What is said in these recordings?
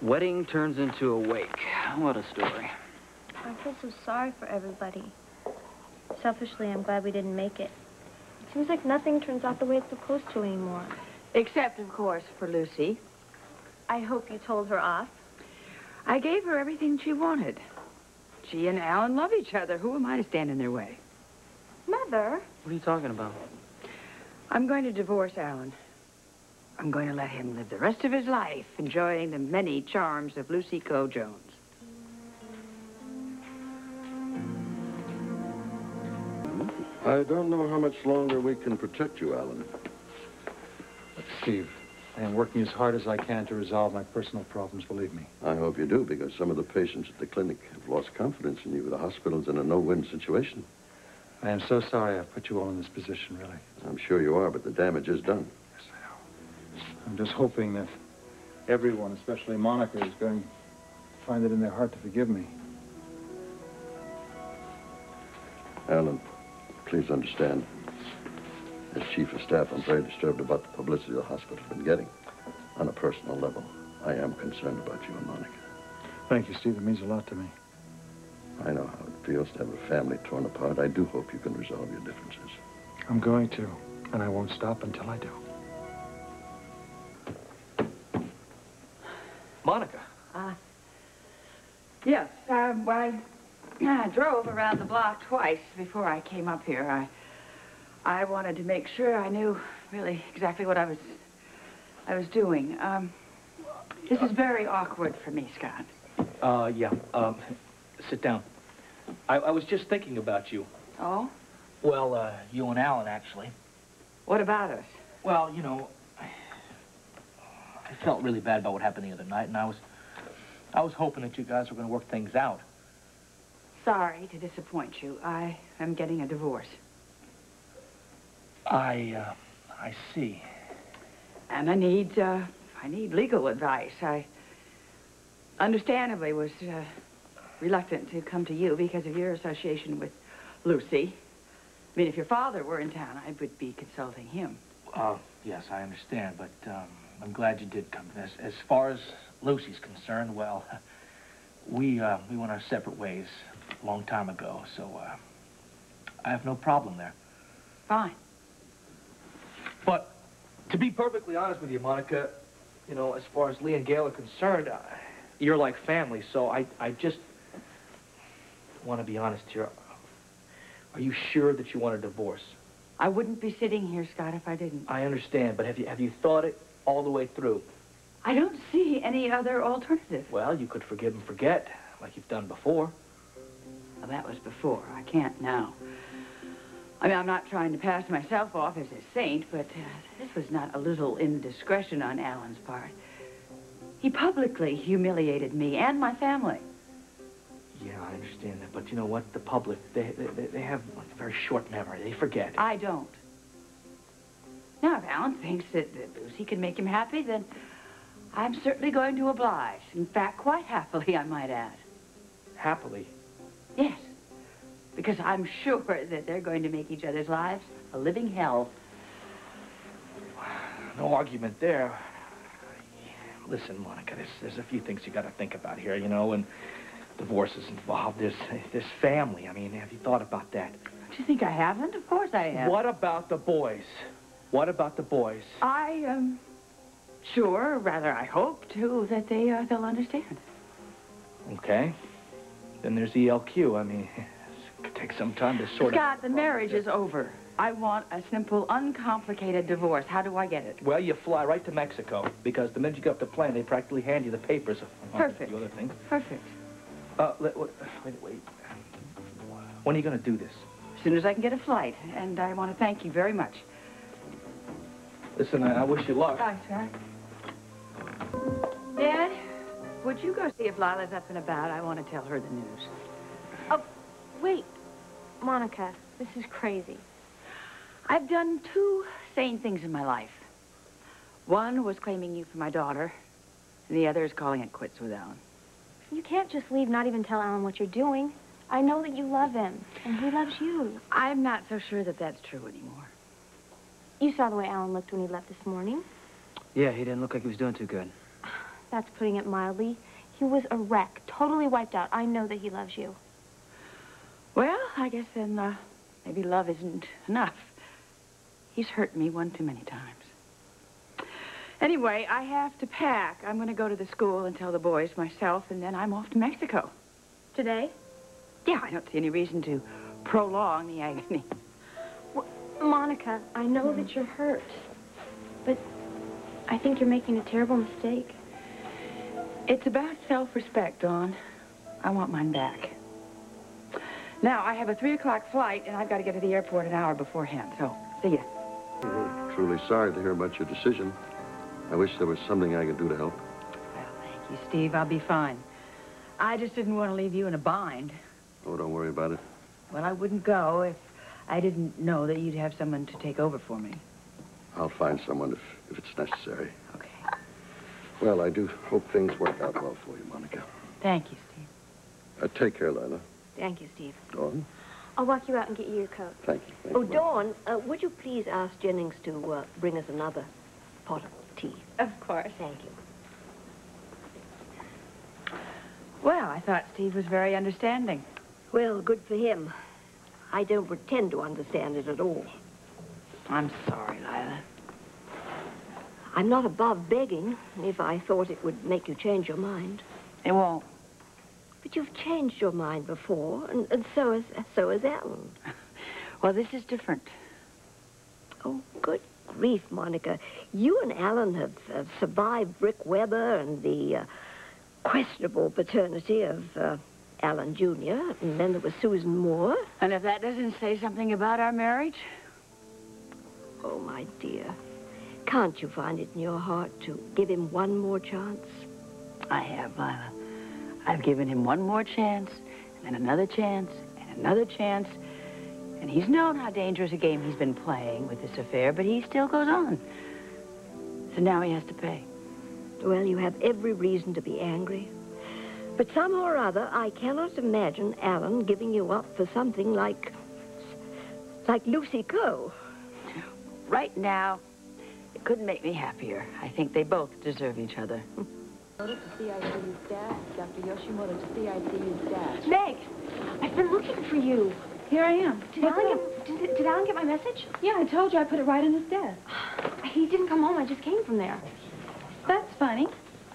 Wedding turns into a wake. What a story. I feel so sorry for everybody. Selfishly, I'm glad we didn't make it. It seems like nothing turns out the way it's supposed to anymore. Except, of course, for Lucy. I hope you told her off. I gave her everything she wanted. She and Alan love each other. Who am I to stand in their way? Mother? What are you talking about? I'm going to divorce Alan. I'm going to let him live the rest of his life enjoying the many charms of Lucy Coe Jones. I don't know how much longer we can protect you, Alan. Steve, I am working as hard as I can to resolve my personal problems, believe me. I hope you do, because some of the patients at the clinic have lost confidence in you. The hospital's in a no-win situation. I am so sorry I've put you all in this position, really. I'm sure you are, but the damage is done. Yes, I know. I'm just hoping that everyone, especially Monica, is going to find it in their heart to forgive me. Alan, please understand. As Chief of Staff, I'm very disturbed about the publicity the hospital's been getting. On a personal level, I am concerned about you and Monica. Thank you, Steve. It means a lot to me. I know how it feels to have a family torn apart. I do hope you can resolve your differences. I'm going to, and I won't stop until I do. Monica. Yes. I drove around the block twice before I came up here. I wanted to make sure I knew really exactly what I was doing. This is very awkward for me, Scott. Yeah. Sit down. I was just thinking about you. Oh? Well, you and Alan, actually. What about us? Well, you know, I felt really bad about what happened the other night, and I was hoping that you guys were going to work things out. Sorry to disappoint you. I am getting a divorce. I see. And I need legal advice. I understandably was reluctant to come to you because of your association with Lucy. I mean, if your father were in town, I would be consulting him. Yes, I understand, but I'm glad you did come. As far as Lucy's concerned, well, we went our separate ways a long time ago, so I have no problem there. Fine. But to be perfectly honest with you, Monica, you know, as far as Lee and Gail are concerned, you're like family, so I just want to be honest here. Are you sure that you want a divorce? I wouldn't be sitting here, Scott, if I didn't. I understand, but have you thought it all the way through? I don't see any other alternative. Well, you could forgive and forget, like you've done before. Well, that was before. I can't now. I mean, I'm not trying to pass myself off as a saint, but this was not a little indiscretion on Alan's part. He publicly humiliated me and my family. Yeah, I understand that, but you know what? The public, they have like a very short memory. They forget. I don't. Now, if Alan thinks that Lucy can make him happy, then I'm certainly going to oblige. In fact, quite happily, I might add. Happily? Yes. Because I'm sure that they're going to make each other's lives a living hell. No argument there. Listen, Monica, there's a few things you got to think about here, you know, and divorce is involved. There's family. I mean, have you thought about that? Do you think I haven't? Of course I have. What about the boys? What about the boys? I am sure, rather I hope, too, that they'll understand. Okay. Then there's ELQ. I mean, it could take some time to sort out. Scott, the marriage is over. I want a simple, uncomplicated divorce. How do I get it? Well, you fly right to Mexico, because the minute you get off the plane, they practically hand you the papers. Perfect. A few other things. Perfect. Wait. When are you going to do this? As soon as I can get a flight, and I want to thank you very much. Listen, I wish you luck. Bye, sir. Dad, would you go see if Lila's up and about? I want to tell her the news. Oh, wait. Monica, this is crazy. I've done 2 sane things in my life. One was claiming you for my daughter, and the other is calling it quits with Alan. You can't just leave, not even tell Alan what you're doing. I know that you love him, and he loves you. I'm not so sure that that's true anymore. You saw the way Alan looked when he left this morning. Yeah, he didn't look like he was doing too good. That's putting it mildly. He was a wreck, totally wiped out. I know that he loves you. Well, I guess then maybe love isn't enough. He's hurt me one too many times. Anyway, I have to pack. I'm going to go to the school and tell the boys myself, and then I'm off to Mexico. Today? Yeah, I don't see any reason to prolong the agony. Well, Monica, I know that you're hurt, but I think you're making a terrible mistake. It's about self-respect, Dawn. I want mine back. Now, I have a 3 o'clock flight, and I've got to get to the airport an hour beforehand, so see ya. I'm truly sorry to hear about your decision. I wish there was something I could do to help. Well, thank you, Steve. I'll be fine. I just didn't want to leave you in a bind. Oh, don't worry about it. Well, I wouldn't go if I didn't know that you'd have someone to take over for me. I'll find someone if it's necessary. Okay. Well, I do hope things work out well for you, Monica. Thank you, Steve. Take care, Lila. Thank you, Steve. Dawn? I'll walk you out and get you your coat. Thank you. Thank Oh, you, Dawn, would you please ask Jennings to bring us another pot of tea? Of course. Thank you. Well, I thought Steve was very understanding. Well, good for him. I don't pretend to understand it at all. I'm sorry, Lila. I'm not above begging if I thought it would make you change your mind. It won't. But you've changed your mind before, and so has Alan. Well, this is different. Oh, good grief, Monica. You and Alan have survived Rick Weber and the questionable paternity of Alan Jr., and then there was Susan Moore. And if that doesn't say something about our marriage? Oh, my dear. Can't you find it in your heart to give him one more chance? I have, Lila. I've given him one more chance, and then another chance, and another chance. And he's known how dangerous a game he's been playing with this affair, but he still goes on. So now he has to pay. Well, you have every reason to be angry. But somehow or other, I cannot imagine Alan giving you up for something like Lucy Coe. Right now, it couldn't make me happier. I think they both deserve each other. Dr. Yoshimoto to CICU's dash. Meg, I've been looking for you. Here I am. Did Alan get my message? Yeah, I told you I put it right in his desk. He didn't come home. I just came from there. That's funny.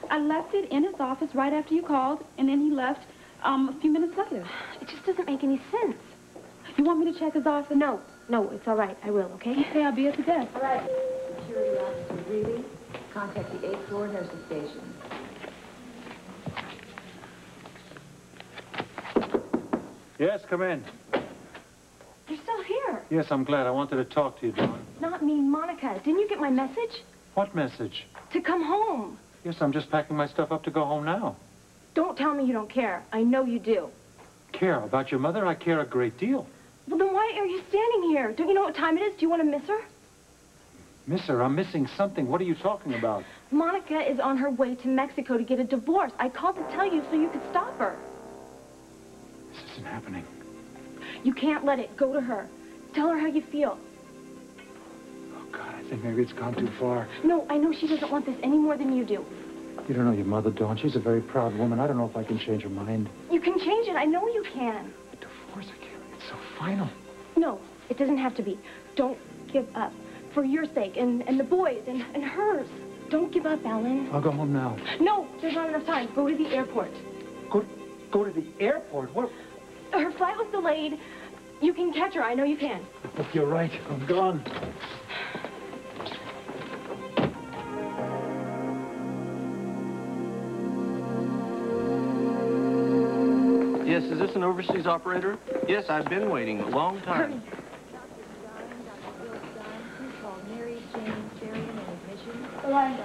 I left it in his office right after you called, and then he left a few minutes later. It just doesn't make any sense. You want me to check his office? No, it's all right. I will, okay? Okay, I'll be at the desk. All right. Security officer Greeley, contact the 8th floor nursing station. Yes, come in. You're still here. Yes, I'm glad. I wanted to talk to you, Dawn. Not me, Monica. Didn't you get my message? What message? To come home. Yes, I'm just packing my stuff up to go home now. Don't tell me you don't care. I know you do. Care about your mother? I care a great deal. Well, then why are you standing here? Don't you know what time it is? Do you want to miss her? Miss her, I'm missing something. What are you talking about? Monica is on her way to Mexico to get a divorce. I called to tell you so you could stop her. This isn't happening. You can't let it. Go to her. Tell her how you feel. Oh, God, I think maybe it's gone too far. No, I know she doesn't want this any more than you do. You don't know your mother, Dawn. She's a very proud woman. I don't know if I can change her mind. You can change it. I know you can. A divorce, I can't. It's so final. No, it doesn't have to be. Don't give up. For your sake and the boys and hers. Don't give up, Alan. I'll go home now. No, there's not enough time. Go to the airport. Go to the airport? What? Her flight was delayed. You can catch her. I know you can. Look, you're right. I'm gone. Yes, is this an overseas operator? Yes, I've been waiting a long time. Dr. Bill Stein, please call Mary Jane Sarian in admission. Line,